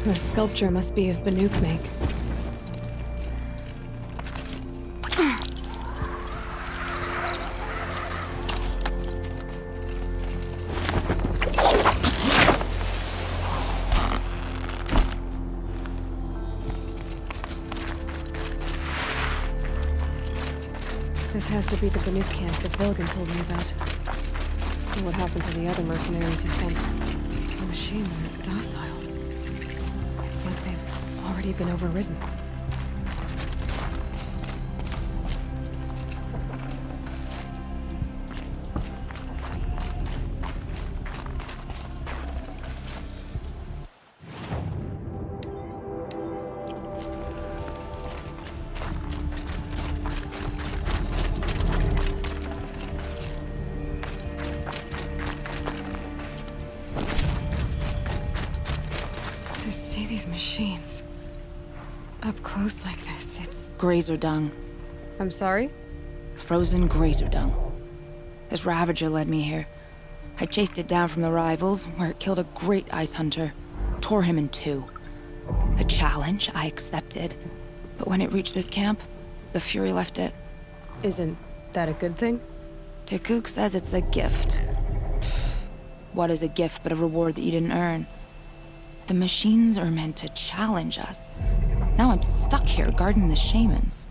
The sculpture must be of Banuk make. This has to be the Banuk camp that Vilgan told me about. So what happened to the other mercenaries he sent? The machines are docile. It's like they've already been overridden. These machines. Up close like this, it's... Grazer dung. I'm sorry? Frozen grazer dung. This Ravager led me here. I chased it down from the rivals, where it killed a great ice hunter. Tore him in two. The challenge I accepted. But when it reached this camp, the Fury left it. Isn't that a good thing? Tikuk says it's a gift. Pfft. What is a gift but a reward that you didn't earn? The machines are meant to challenge us. Now I'm stuck here guarding the shamans.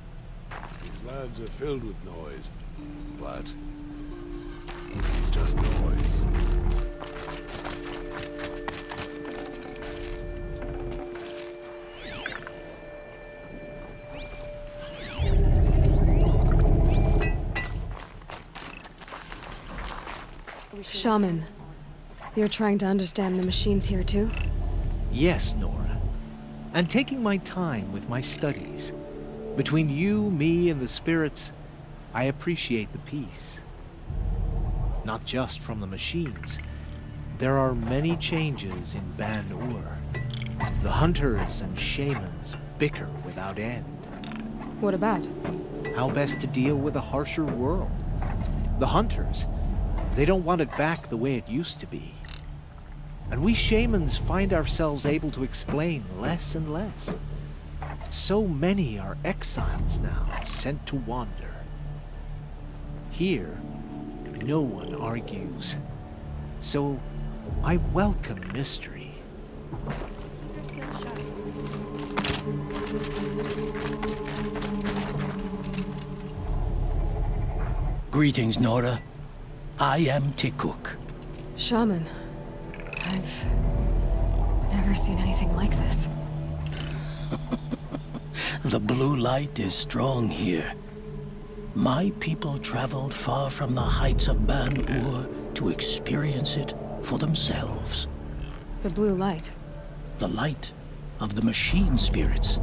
These lands are filled with noise, but it's just noise. Shaman, you're trying to understand the machines here too? Yes, Nora. And taking my time with my studies. Between you, me, and the spirits, I appreciate the peace. Not just from the machines. There are many changes in Ban-Ur. The hunters and shamans bicker without end. What about? How best to deal with a harsher world. The hunters, they don't want it back the way it used to be. And we shamans find ourselves able to explain less and less. So many are exiles now, sent to wander. Here, no one argues. So, I welcome mystery. Greetings, Nora. I am Tikuk. Shaman, I've never seen anything like this. The blue light is strong here. My people traveled far from the heights of Ban-Ur to experience it for themselves. The blue light. The light of the machine spirits.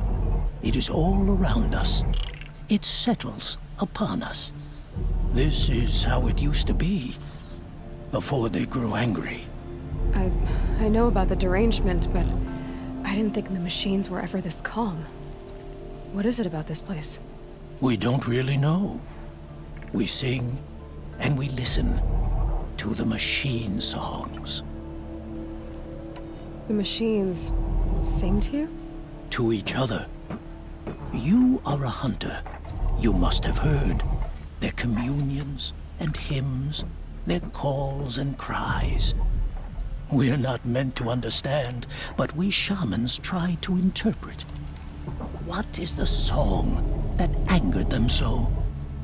It is all around us. It settles upon us. This is how it used to be, before they grew angry. I know about the derangement, but I didn't think the machines were ever this calm. What is it about this place? We don't really know. We sing and we listen to the machine songs. The machines sing to you? To each other. You are a hunter. You must have heard their communions and hymns, their calls and cries. We're not meant to understand, but we shamans try to interpret. What is the song that angered them so,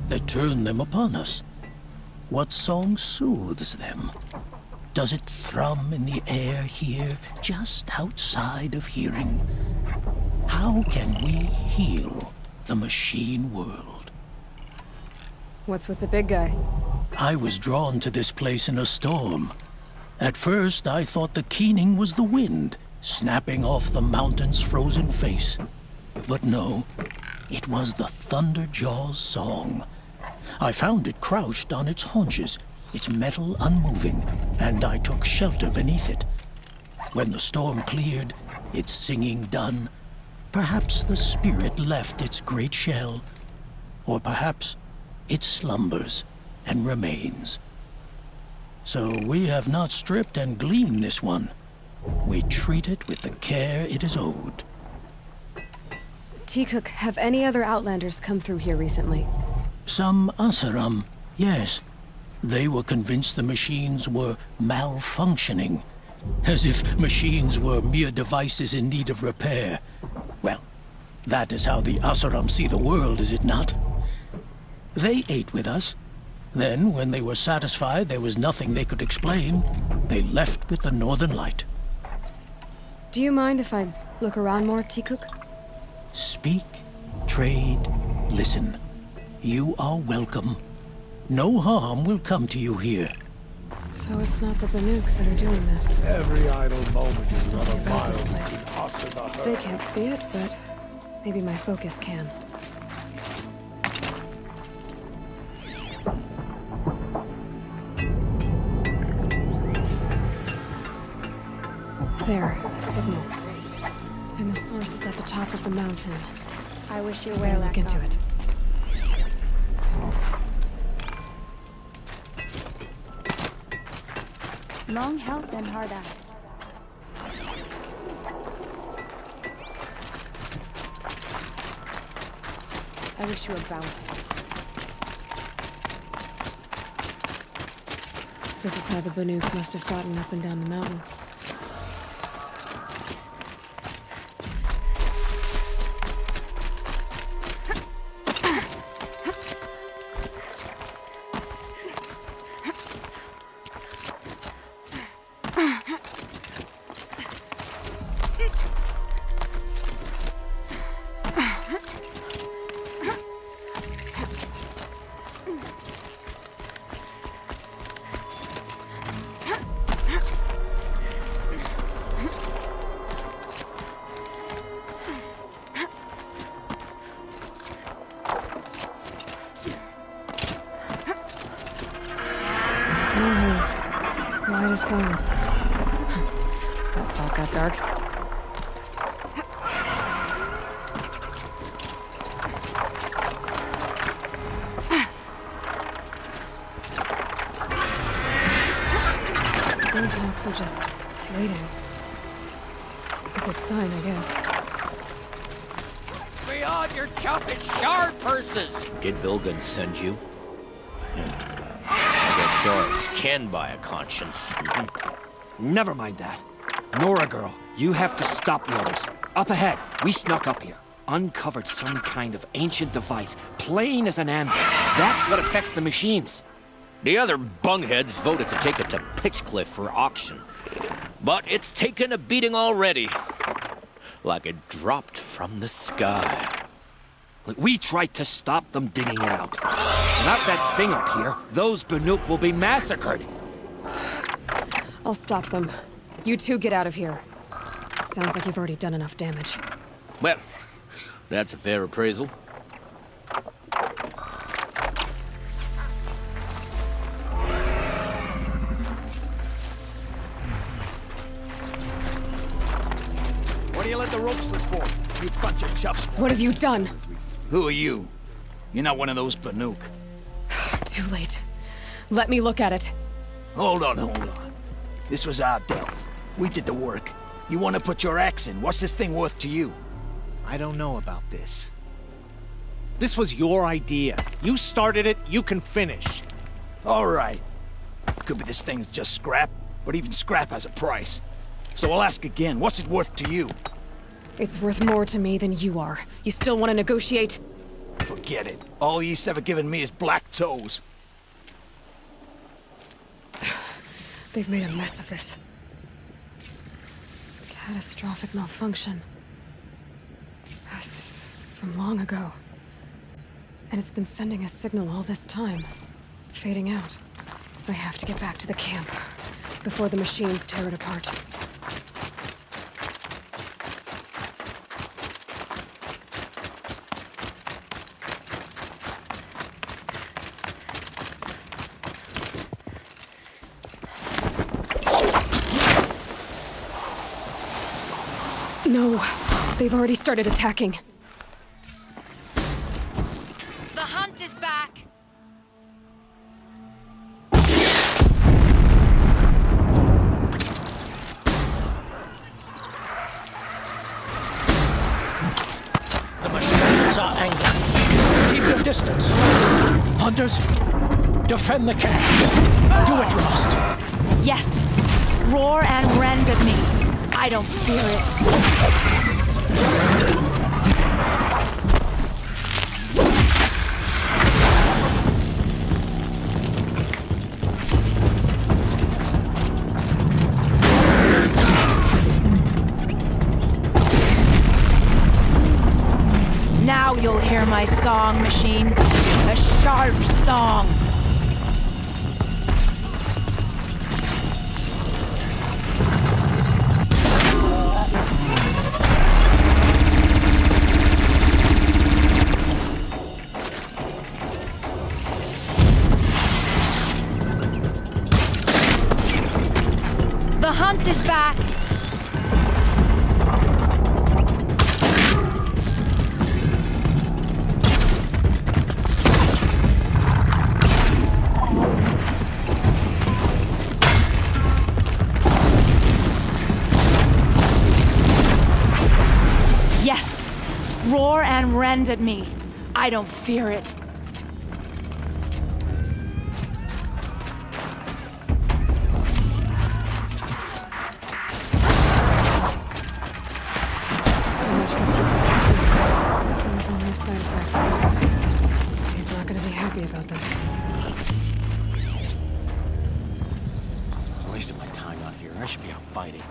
that turned them upon us? What song soothes them? Does it thrum in the air here, just outside of hearing? How can we heal the machine world? What's with the big guy? I was drawn to this place in a storm. At first, I thought the keening was the wind, snapping off the mountain's frozen face. But no, it was the Thunderjaw's song. I found it crouched on its haunches, its metal unmoving, and I took shelter beneath it. When the storm cleared, its singing done, perhaps the spirit left its great shell, or perhaps it slumbers and remains. So we have not stripped and gleaned this one. We treat it with the care it is owed. Teacook, have any other Outlanders come through here recently? Some Asaram, yes. They were convinced the machines were malfunctioning. As if machines were mere devices in need of repair. Well, that is how the Asaram see the world, is it not? They ate with us. Then, when they were satisfied there was nothing they could explain, they left with the Northern Light. Do you mind if I look around more, Teacook? Speak, trade, listen. You are welcome. No harm will come to you here. So it's not the Banuk that are doing this. Every idle moment There's is something another about mile this to place. be off to the herd. They can't see it, but maybe my focus can. There, a signal. And the source is at the top of the mountain. I wish you I'll were look into it. Long health and hard eyes. I wish you were bounty. This is how the Banuk must have gotten up and down the mountain. Same haze. White as bone. That fog got dark. Botox are just waiting. A good sign, I guess. Beyond your chopping shard purses! Did Vilgun send you? The shards can buy a conscience. Never mind that. Nora girl, you have to stop the others. Up ahead, we snuck up here. Uncovered some kind of ancient device, plain as an anvil. That's what affects the machines. The other bungheads voted to take it to Pitchcliff for auction. But it's taken a beating already. Like it dropped from the sky. We tried to stop them digging it out. Without that thing up here, those Banuk will be massacred. I'll stop them. You two get out of here. It sounds like you've already done enough damage. Well, that's a fair appraisal. What do you let the rope slip for, you bunch of chuffs? What have you done? Who are you? You're not one of those Banuk. Too late. Let me look at it. Hold on. This was our delve. We did the work. You want to put your axe in? What's this thing worth to you? I don't know about this. This was your idea. You started it, you can finish. All right. Could be this thing's just scrap, but even scrap has a price. So I'll ask again, what's it worth to you? It's worth more to me than you are. You still want to negotiate? Forget it. All you've ever given me is black toes. They've made a mess of this. Catastrophic malfunction. This is from long ago. And it's been sending a signal all this time. Fading out. I have to get back to the camp before the machines tear it apart. No, they've already started attacking. The hunt is back! The machines are angry. Keep your distance. Hunters, defend the camp. Do it, Rost. Yes! Roar and rend at me. I don't fear it. Now you'll hear my song, machine. A sharp song. The hunt is back! Yes! Roar and rend at me. I don't fear it. Side effect. He's not gonna be happy about this. I'm wasting my time out here. I should be out fighting.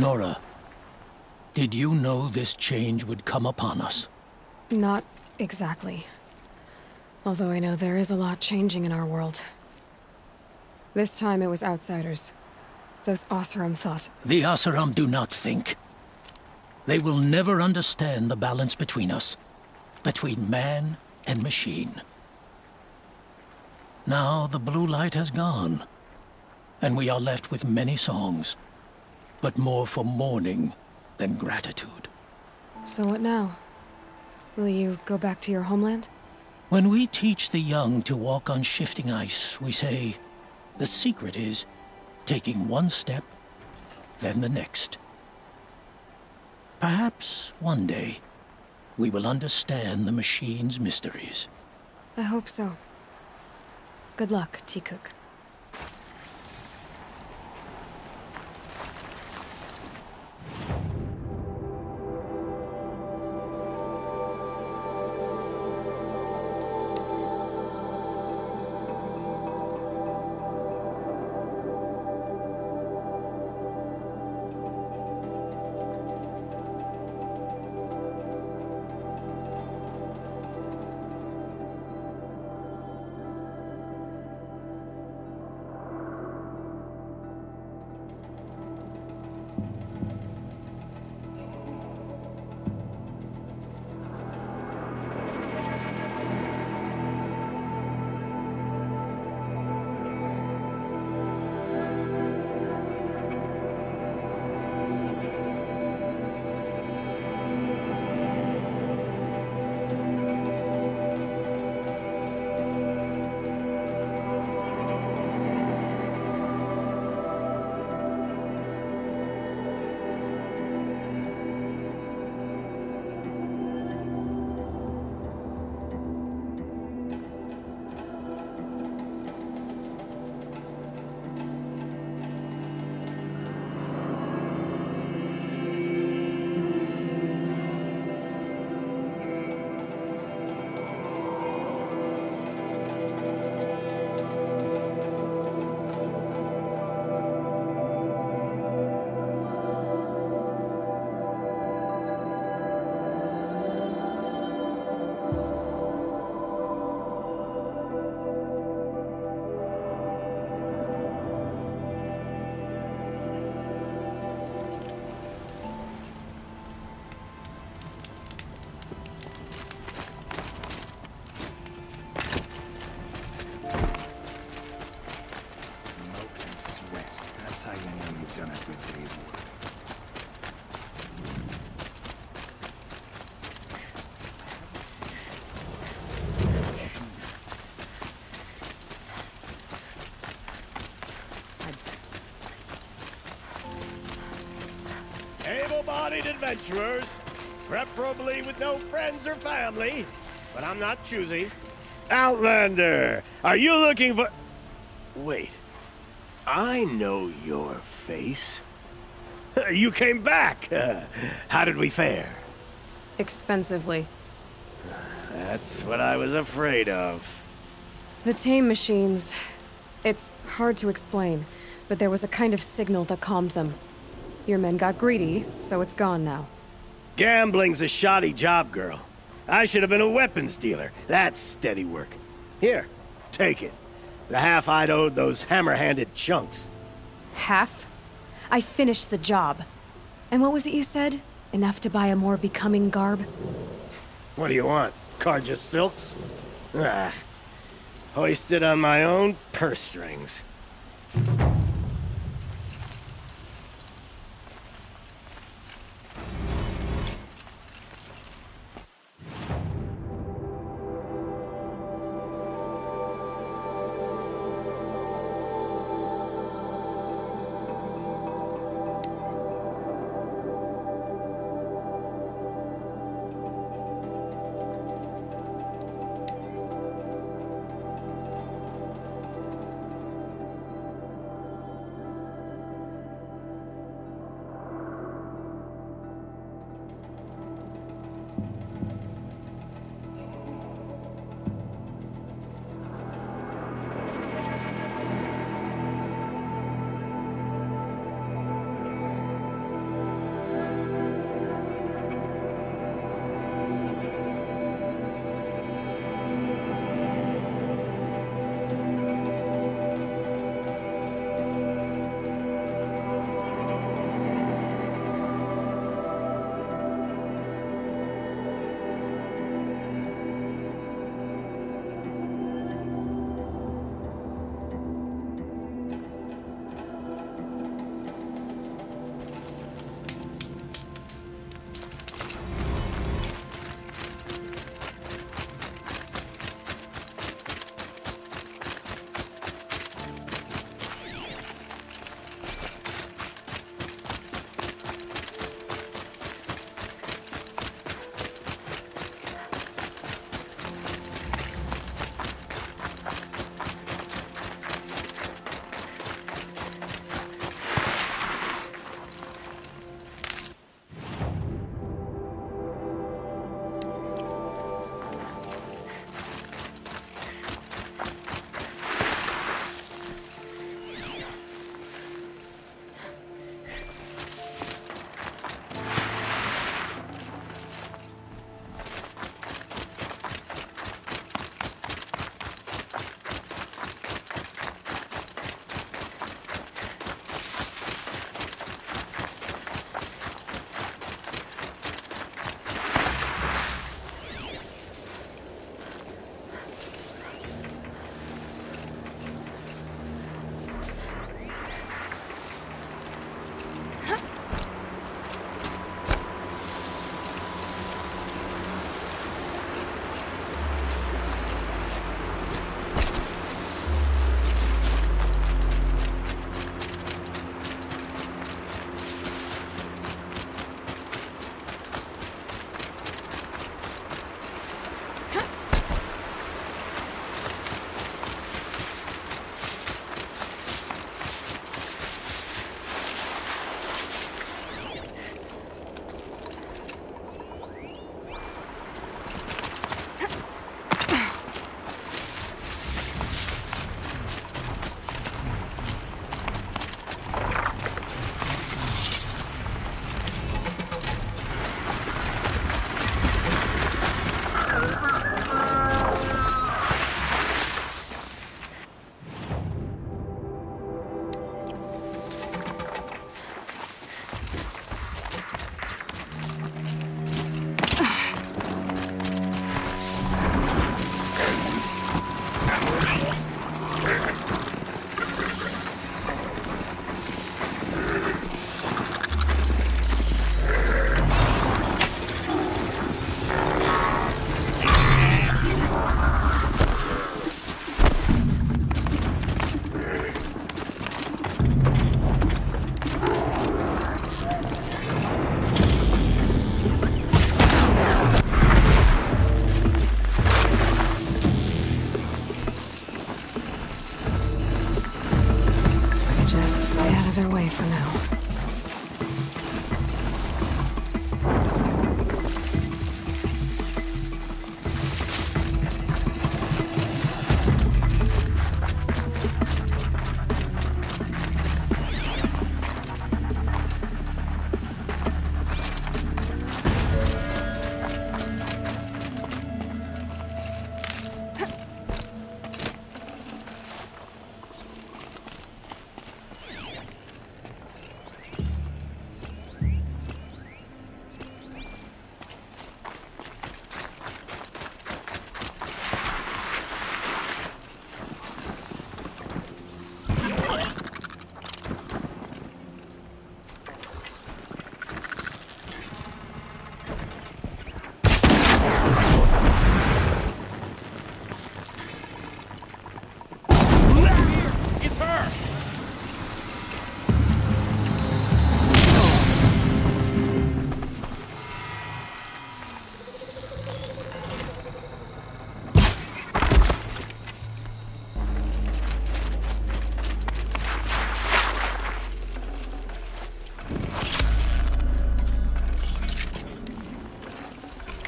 Nora, did you know this change would come upon us? Not exactly. Although I know there is a lot changing in our world. This time it was outsiders. Those Oseram thought. The Oseram do not think. They will never understand the balance between us. Between man and machine. Now the blue light has gone. And we are left with many songs. But more for mourning than gratitude. So what now? Will you go back to your homeland? When we teach the young to walk on shifting ice, we say, the secret is taking one step, then the next. Perhaps one day, we will understand the machine's mysteries. I hope so. Good luck, Tikuk. done a good day's work. Able-bodied adventurers, preferably with no friends or family, but I'm not choosy. Outlander, are you looking for... Wait, I know your face. You came back. How did we fare? Expensively. That's what I was afraid of. The tame machines... It's hard to explain, but there was a kind of signal that calmed them. Your men got greedy, so it's gone now. Gambling's a shoddy job, girl. I should have been a weapons dealer. That's steady work. Here, take it. The half I'd owed those hammer-handed chunks. Half? I finished the job. And what was it you said? Enough to buy a more becoming garb? What do you want? Carja silks? Ah, hoisted on my own purse strings.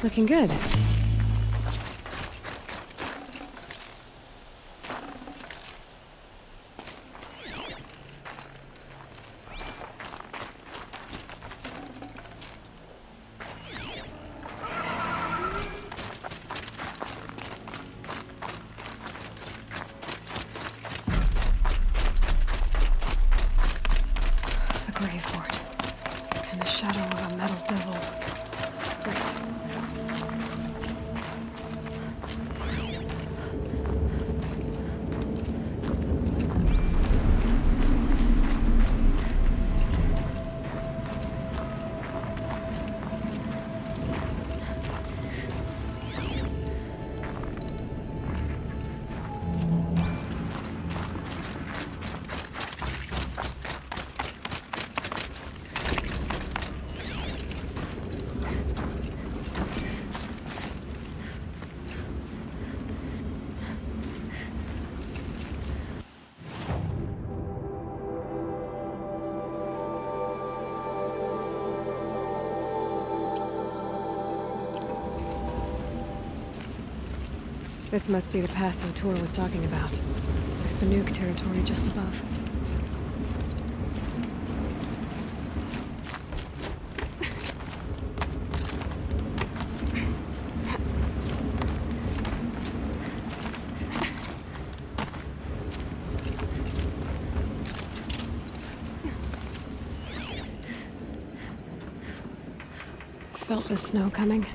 Looking good. This must be the pass Tor was talking about, with Banuk territory just above. Felt the snow coming.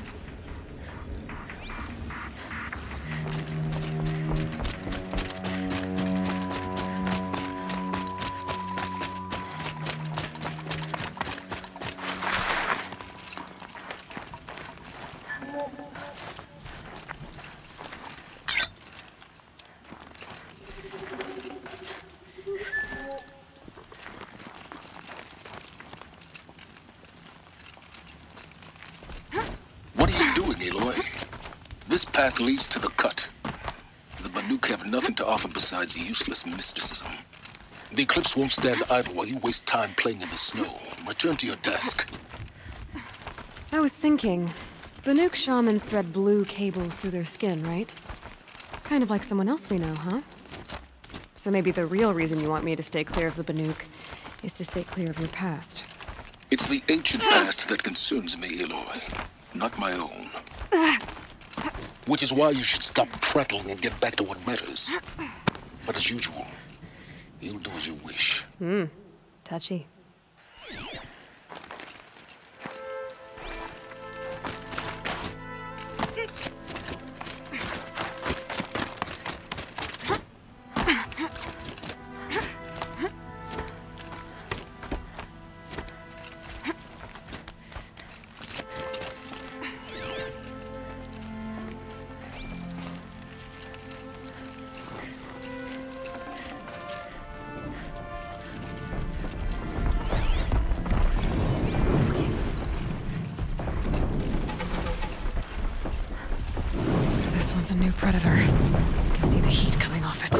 What are you doing, Aloy? This path leads to the cut. The Banuk have nothing to offer besides useless mysticism. The Eclipse won't stand idle while you waste time playing in the snow. Return to your desk. I was thinking, Banuk shamans thread blue cables through their skin, right? Kind of like someone else we know, huh? So maybe the real reason you want me to stay clear of the Banuk is to stay clear of your past. It's the ancient past that concerns me, Aloy, not my own. Which is why you should stop prattling and get back to what matters. But as usual, you'll do as you wish. Touchy. A new predator. I can see the heat coming off it.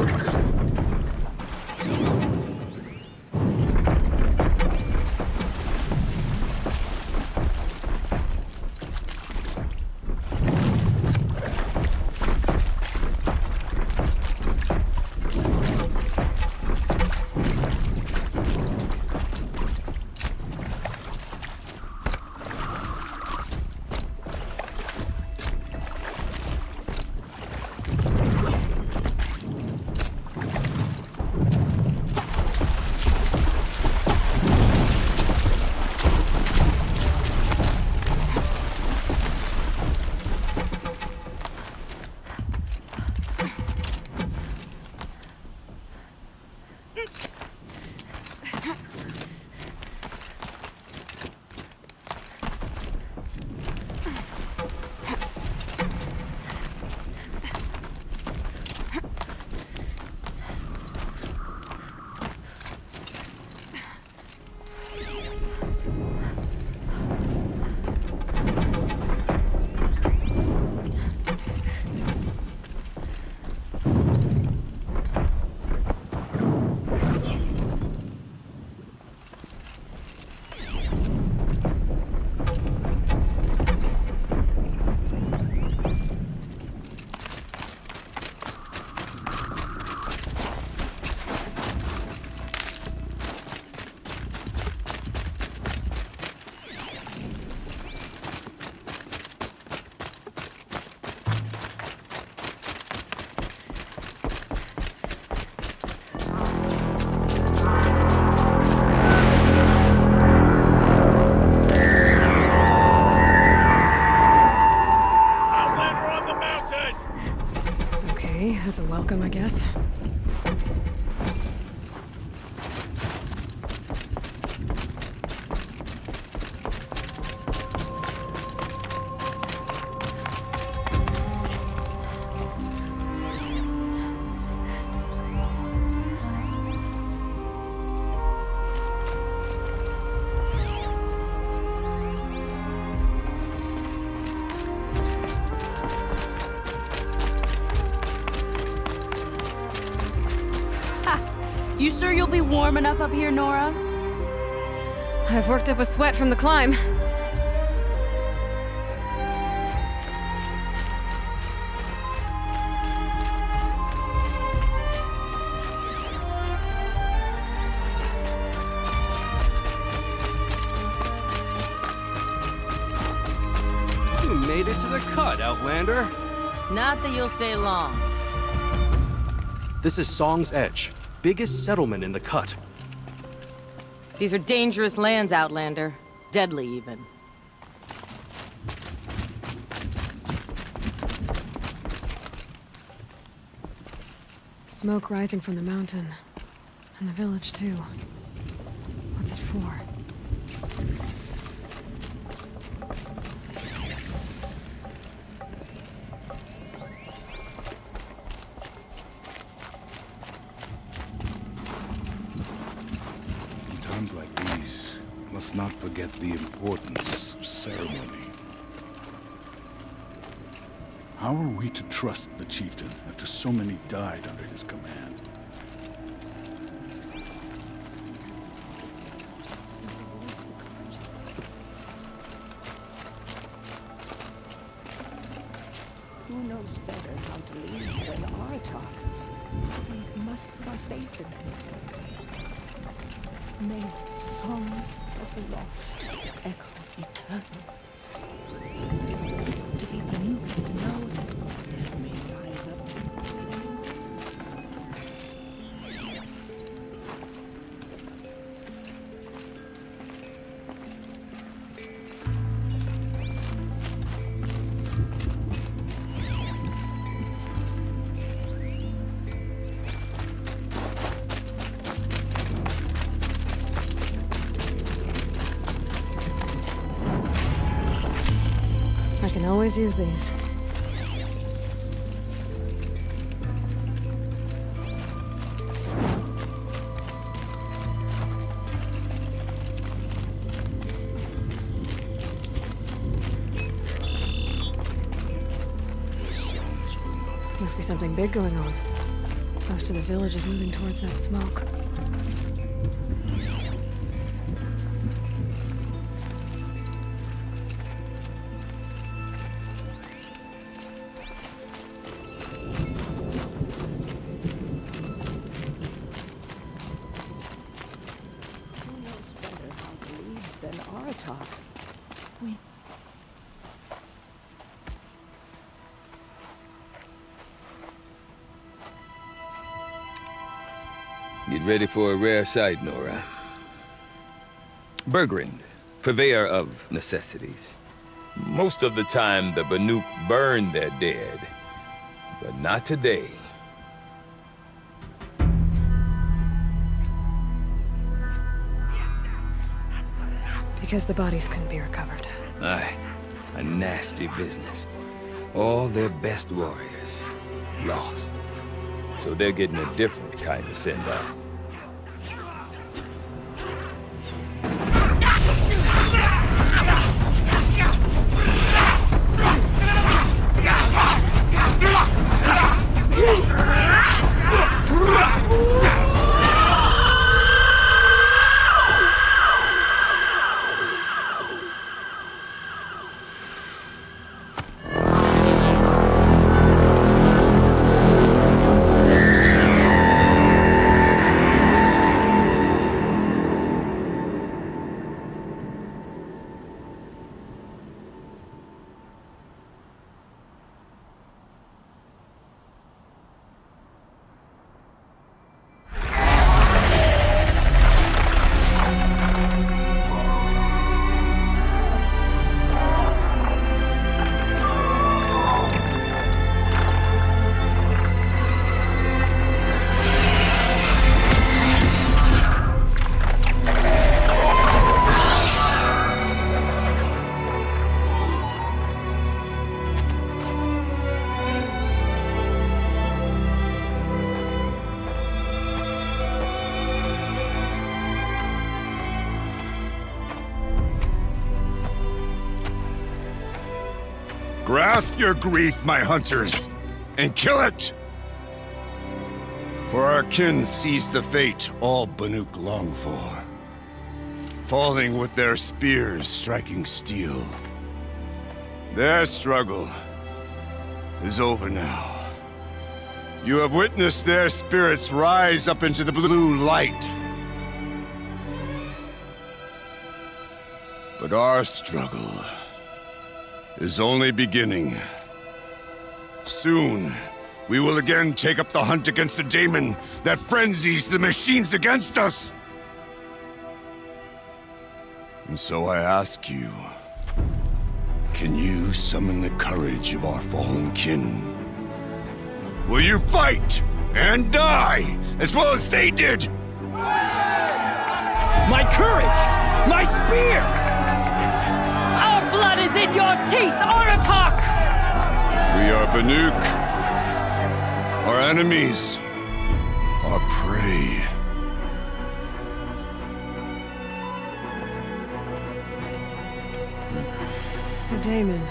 sure you'll be warm enough up here, Nora? I've worked up a sweat from the climb. You made it to the cut, Outlander. Not that you'll stay long. This is Song's Edge, biggest settlement in the cut. These are dangerous lands, Outlander. Deadly, even. Smoke rising from the mountain. And the village, too. What's it for? Like these, must not forget the importance of ceremony. How are we to trust the chieftain after so many died under his command? Who knows better how to lead than Aratak? We must put our faith in him. May songs of the lost echo eternal. To people news to know that death may rise up. I can always use these. Must be something big going on. Most of the village is moving towards that smoke. Get ready for a rare sight, Nora. Bergrand, purveyor of necessities. Most of the time, the Banuk burn their dead, but not today. Because the bodies couldn't be recovered. Aye, a nasty business. All their best warriors lost. So they're getting a different kind of send-off. Grasp your grief, my hunters, and kill it! For our kin sees the fate all Banuk long for. Falling with their spears striking steel. Their struggle is over now. You have witnessed their spirits rise up into the blue light. But our struggle is only beginning. Soon, we will again take up the hunt against the daemon that frenzies the machines against us. And so I ask you, can you summon the courage of our fallen kin? Will you fight and die as well as they did? My courage! My spear! Our blood is in your teeth, Aratak! We are Banuk. Our enemies are prey. The daemon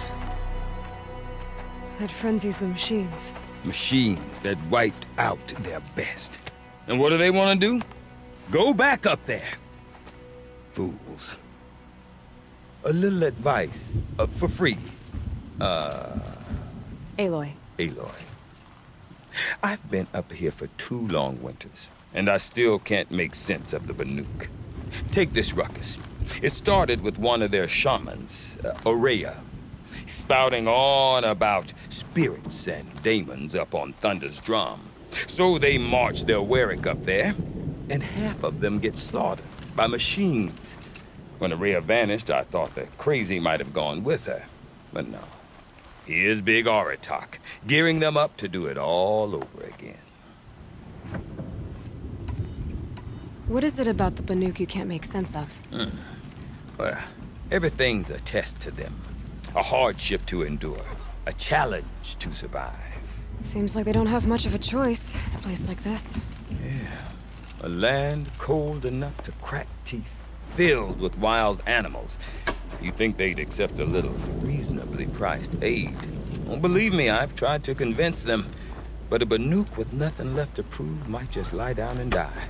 that frenzies the machines. Machines that wiped out their best. And what do they want to do? Go back up there. Fools. A little advice, for free. Aloy. Aloy. I've been up here for 2 long winters, and I still can't make sense of the Banuk. Take this ruckus. It started with one of their shamans, Ourea, spouting on about spirits and daemons up on Thunder's drum. So they march their Werik up there, and half of them get slaughtered by machines. When Ourea vanished, I thought the crazy might have gone with her, but no. Here's Big Aratak, gearing them up to do it all over again. What is it about the Banuk you can't make sense of? Well, everything's a test to them. A hardship to endure. A challenge to survive. Seems like they don't have much of a choice in a place like this. Yeah. A land cold enough to crack teeth, filled with wild animals. You'd think they'd accept a little reasonably priced aid. Don't believe me, I've tried to convince them. But a Banuk with nothing left to prove might just lie down and die.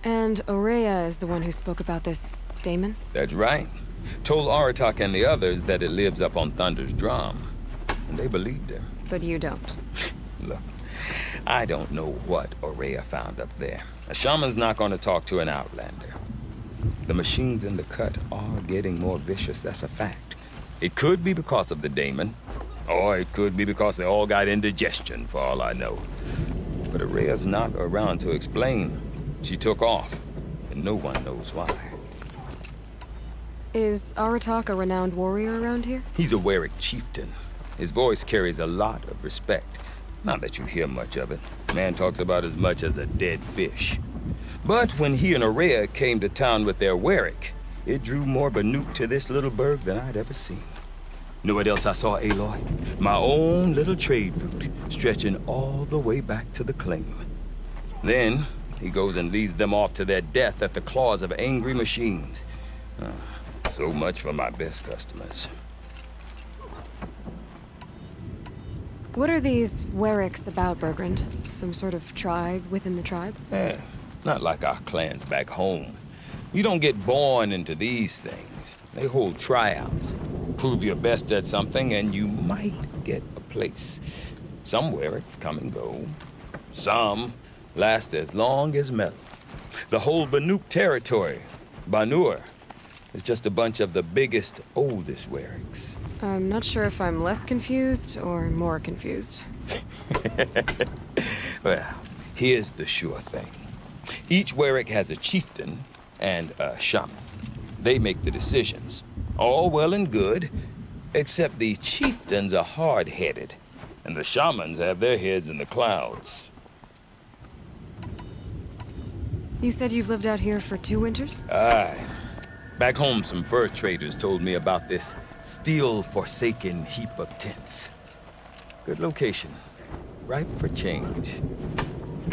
And Ourea is the one who spoke about this daemon? That's right. Told Aratak and the others that it lives up on Thunder's drum. And they believed him. But you don't. Look, I don't know what Ourea found up there. A shaman's not going to talk to an outlander. The machines in the cut are getting more vicious, that's a fact. It could be because of the daemon, or it could be because they all got indigestion, for all I know. But Ourea's not around to explain. She took off, and no one knows why. Is Aratak a renowned warrior around here? He's a Werik chieftain. His voice carries a lot of respect. Not that you hear much of it. Man talks about as much as a dead fish. But when he and Ourea came to town with their Werik, it drew more Banuk to this little burg than I'd ever seen. Know what else I saw, Aloy? My own little trade route, stretching all the way back to the claim. Then, he goes and leads them off to their death at the claws of angry machines. So much for my best customers. What are these Weriks about, Bergrand? Some sort of tribe within the tribe? Not like our clans back home. You don't get born into these things. They hold tryouts. Prove your best at something and you might get a place. Some Weriks come and go. Some last as long as Melon. The whole Banuk territory, Banur, is just a bunch of the biggest, oldest Weriks. I'm not sure if I'm less confused or more confused. Well, here's the sure thing. Each Werik has a chieftain and a shaman. They make the decisions. All well and good, except the chieftains are hard-headed, and the shamans have their heads in the clouds. You said you've lived out here for 2 winters? Aye. Back home, some fur traders told me about this steel-forsaken heap of tents. Good location. Ripe for change.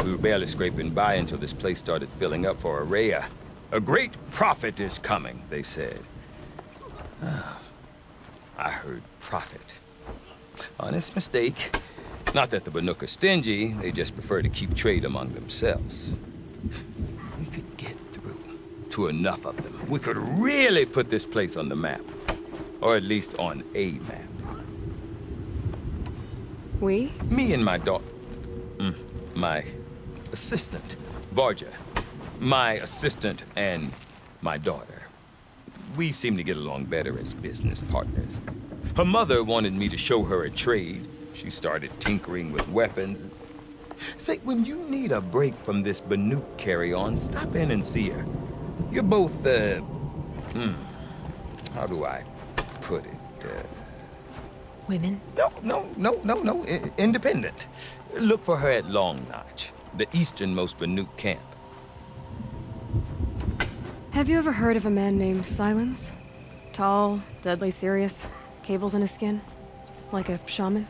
We were barely scraping by until this place started filling up for Ourea. A great prophet is coming, they said. I heard prophet. Honest mistake. Not that the Banuk are stingy, they just prefer to keep trade among themselves. We could get through to enough of them. We could really put this place on the map. Or at least on a map. We? Me and my daughter. My assistant, Barja. My assistant and my daughter. We seem to get along better as business partners. Her mother wanted me to show her a trade. She started tinkering with weapons. Say, when you need a break from this Banuk carry-on, stop in and see her. You're both, how do I put it? Women? No. Independent. Look for her at Long Notch, the easternmost Banuk camp. Have you ever heard of a man named Silence? Tall, deadly serious, cables in his skin? Like a shaman?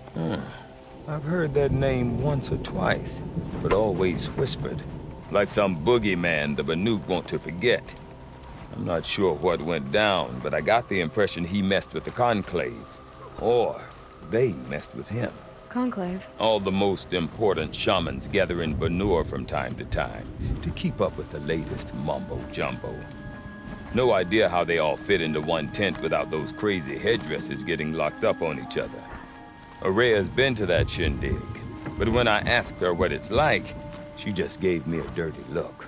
I've heard that name once or twice, but always whispered. Like some boogeyman the Banuk want to forget. I'm not sure what went down, but I got the impression he messed with the Conclave. Or they messed with him. Conclave? All the most important shamans gather in Banur from time to time to keep up with the latest mumbo-jumbo. No idea how they all fit into one tent without those crazy headdresses getting locked up on each other. Araya's been to that shindig, but when I asked her what it's like, she just gave me a dirty look.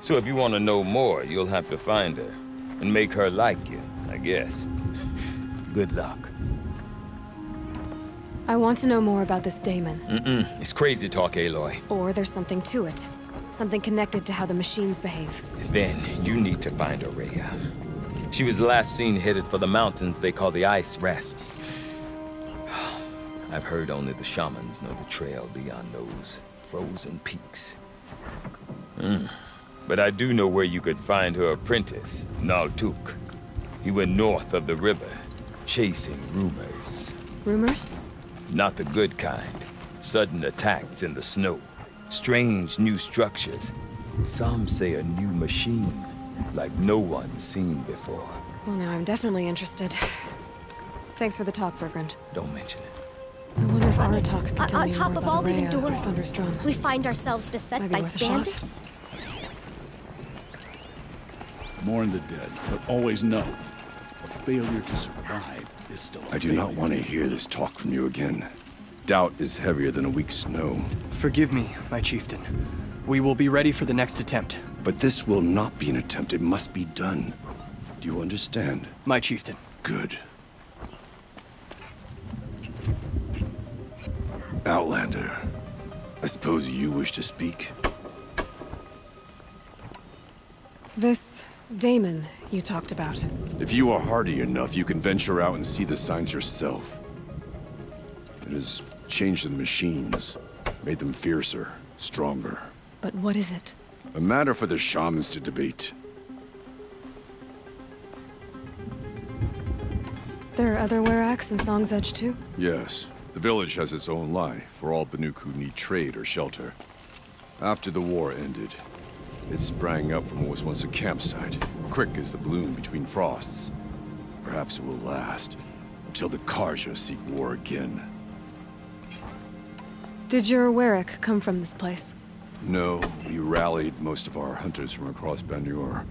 So if you want to know more, you'll have to find her and make her like you, I guess. Good luck. I want to know more about this daemon. It's crazy talk, Aloy. Or there's something to it. Something connected to how the machines behave. Then you need to find Araya. She was last seen headed for the mountains they call the Ice Rafts. I've heard only the shamans know the trail beyond those frozen peaks. But I do know where you could find her apprentice, Naltuk. He went north of the river, chasing rumors. Rumors? Not the good kind. Sudden attacks in the snow. Strange new structures. Some say a new machine, like no one's seen before. Well, now I'm definitely interested. Thanks for the talk, Bergrand. Don't mention it. I wonder if Aratak can tell On me top more of about all we've Araya or endured, Thunderstrom. we find ourselves beset Might be by worth a shot. bandits. Mourn the dead, but always know a failure to survive is still a I do not want to hear this talk from you again. Doubt is heavier than a week's snow. Forgive me, my chieftain. We will be ready for the next attempt. But this will not be an attempt. It must be done. Do you understand? My chieftain. Good. Outlander, I suppose you wish to speak? This daemon you talked about. If you are hardy enough, you can venture out and see the signs yourself. It has changed the machines, made them fiercer, stronger. But what is it? A matter for the shamans to debate. There are other Weraks in Song's Edge too? Yes. The village has its own life for all Banuk who need trade or shelter. After the war ended, it sprang up from what was once a campsite, quick as the bloom between frosts. Perhaps it will last, until the Karja seek war again. Did your Werak come from this place? No, we rallied most of our hunters from across Banur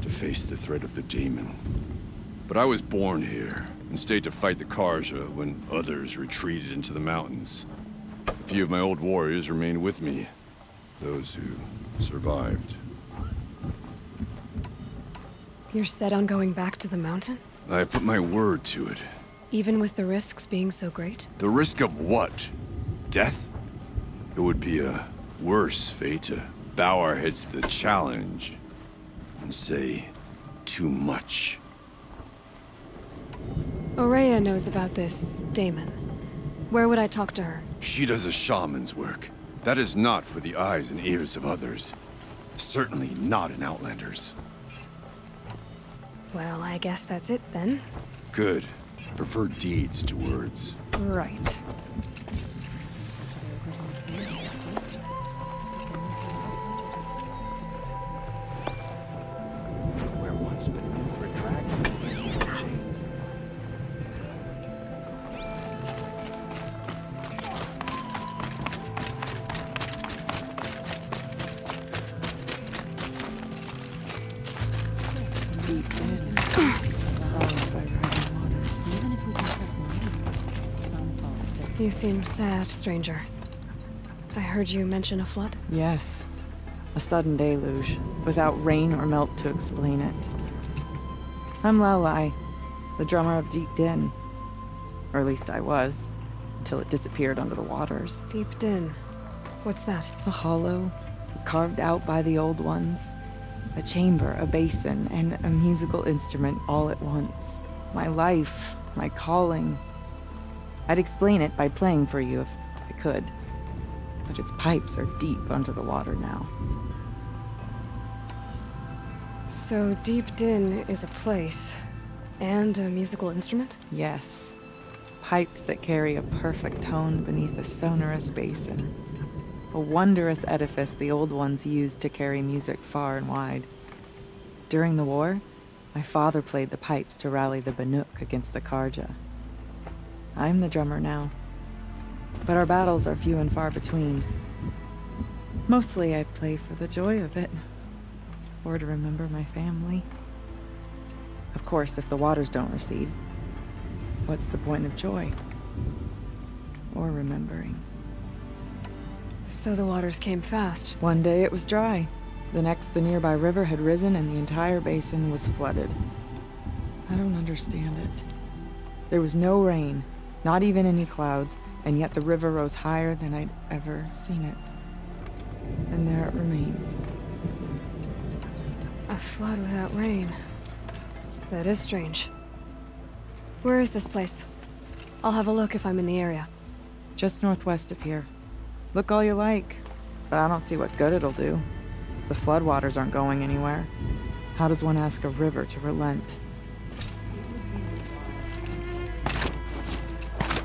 to face the threat of the daemon. But I was born here, and stayed to fight the Karja when others retreated into the mountains. A few of my old warriors remained with me, those who survived. You're set on going back to the mountain? I put my word to it. Even with the risks being so great? The risk of what? Death? It would be a worse fate to bow our heads to the challenge and say too much. Araya knows about this daemon. Where would I talk to her? She does a shaman's work. That is not for the eyes and ears of others. Certainly not an Outlander's. Well, I guess that's it then. Good. Prefer deeds to words. Right. Where once Banuk retracted chains. Deep in. Songs by Riding Waters. Even if we can trust You seem sad, stranger. I heard you mention a flood? Yes. A sudden deluge, without rain or melt to explain it. I'm Lalai, the drummer of Deep Din. Or at least I was, until it disappeared under the waters. Deep Din. What's that? A hollow, carved out by the old ones. A chamber, a basin, and a musical instrument all at once. My life, my calling. I'd explain it by playing for you if I could. But its pipes are deep under the water now. So Deep Din is a place, and a musical instrument? Yes. Pipes that carry a perfect tone beneath a sonorous basin. A wondrous edifice the old ones used to carry music far and wide. During the war, my father played the pipes to rally the Banuk against the Carja. I'm the drummer now, but our battles are few and far between. Mostly I play for the joy of it, or to remember my family. Of course, if the waters don't recede, what's the point of joy? Or remembering? So the waters came fast. One day it was dry. The next, the nearby river had risen and the entire basin was flooded. I don't understand it. There was no rain, not even any clouds, and yet the river rose higher than I'd ever seen it. And there it remains. A flood without rain. That is strange. Where is this place? I'll have a look if I'm in the area. Just northwest of here. Look all you like, but I don't see what good it'll do. The floodwaters aren't going anywhere. How does one ask a river to relent?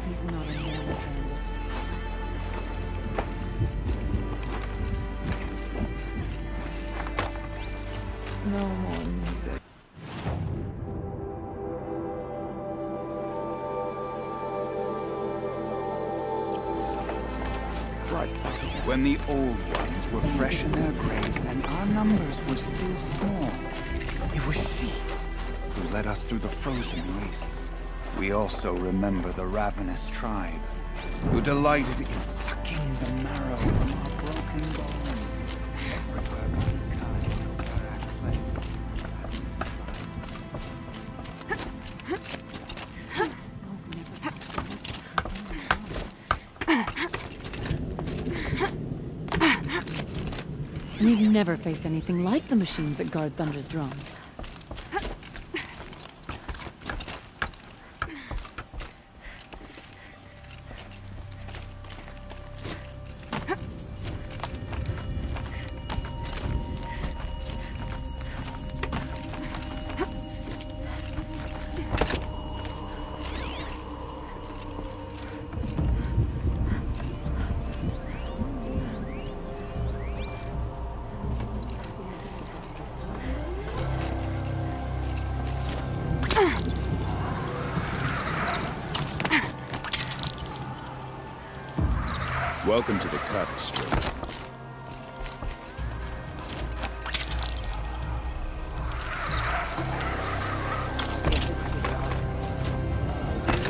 He's not a normal bandit. No more music. When the old ones were fresh in their graves and our numbers were still small, it was she who led us through the frozen wastes. We also remember the ravenous tribe, who delighted in sucking the marrow from our broken bones. Everywhere mankind go back, We've never faced anything like the machines that guard Thunder's drum. Welcome to the tapestry.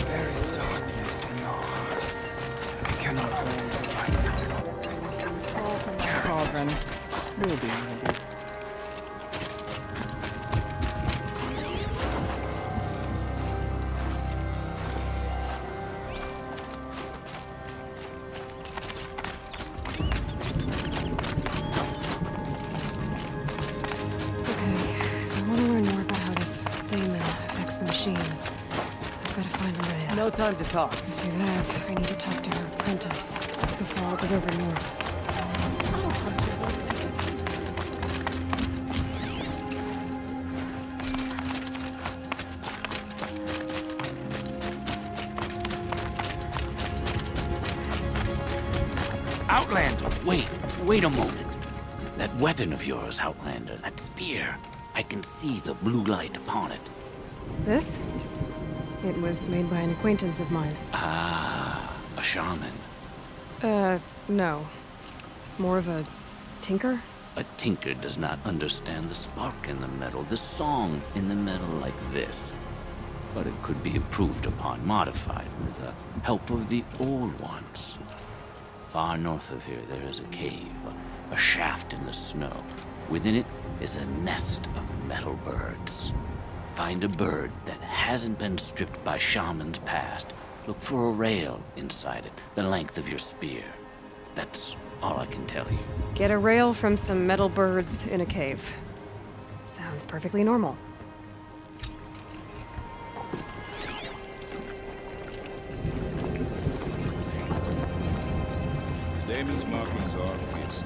There is darkness in your heart. I cannot hold the light for long. Cauldron. We'll be ready. No time to talk. Let's do that. I need to talk to her apprentice before I'll go over north. Outlander, wait a moment. That weapon of yours, Outlander, that spear. I can see the blue light upon it. This? It was made by an acquaintance of mine. Ah, a shaman. No. More of a tinker? A tinker does not understand the spark in the metal, the song in the metal like this. But it could be improved upon, modified, with the help of the old ones. Far north of here, there is a cave, a shaft in the snow. Within it is a nest of metal birds. Find a bird that hasn't been stripped by shamans past. Look for a rail inside it, the length of your spear. That's all I can tell you. Get a rail from some metal birds in a cave. Sounds perfectly normal. Damon's markings are fierce.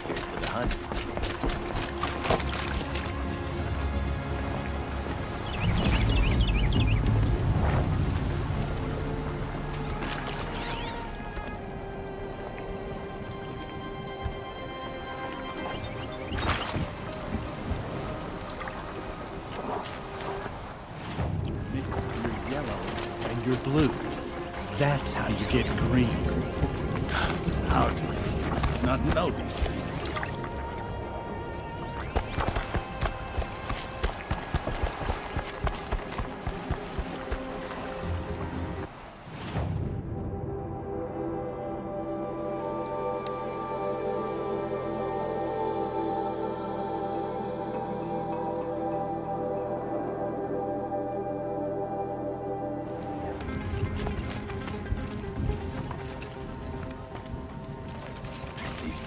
Here's to the hunt. You're blue. That's how you get green. How do you not know these things?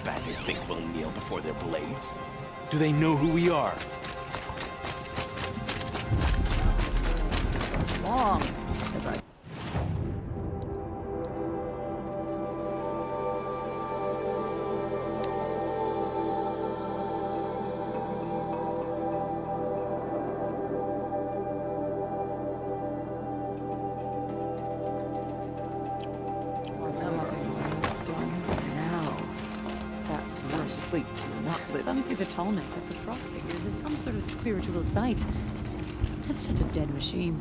Bandits think we'll kneel before their blades? Do they know who we are? Long. Sleep to not live. Some see the tall neck of the cross figures as some sort of spiritual sight. It's just a dead machine.